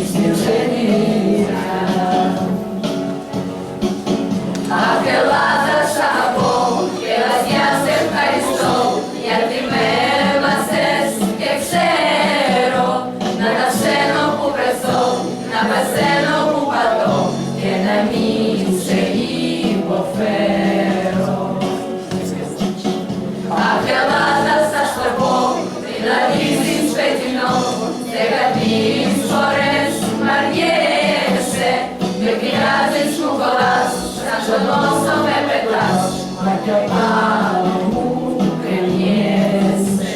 στην ξενύχτα. Αχ, Ελλάδα, σ' αγαπώ και βαθιά σε ευχαριστώ, γιατί με έμαθες και ξέρω να ταυσένω που βρεθώ, να παθαίνω που πατώ και να μην σε υποφέρω. Αχ, Ελλάδα, θα στο πω, δηλαδή σπετινό, 13 φορές μ' αρνιέσαι, με πειράζεις, μου κολλάς, σαν στον όσο με πετάς, μα κι απάνω μου κρεμιέσαι.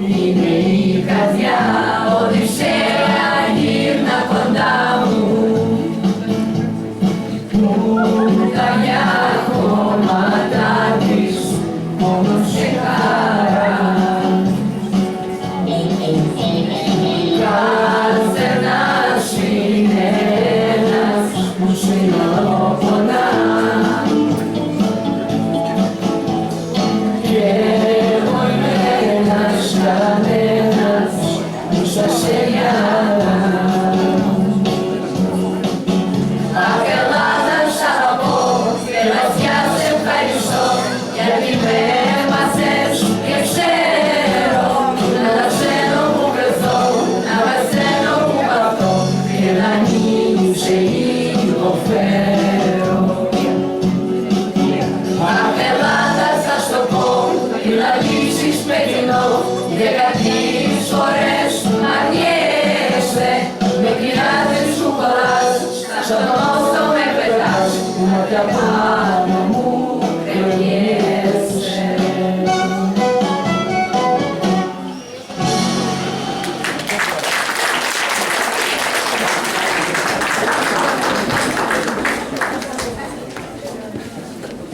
Είναι η καρδιά, Οδυσσέα, γύρνα κοντά μου, που τα για κόμματα της μόνο σε χαρά. Καθένας είναι ένας που συνοπονά και κανένας που σας εγιάρα. Αχ, Ελλάδα, σ' αγαπώ και βαθιά σε ευχαριστώ, γιατί με έμαθες και ξέρω να ταυσένω που βρεθώ, να παθαίνω που παθώ και να μην σε υποφέρω. Αχ, Ελλάδα, θα στο πω, δηλαδή σπετινό, 13 φορές μ' αρνιέσαι, με πειράζεις, σου κολλάς, στον ώθο με πετάς, μα κι απάνω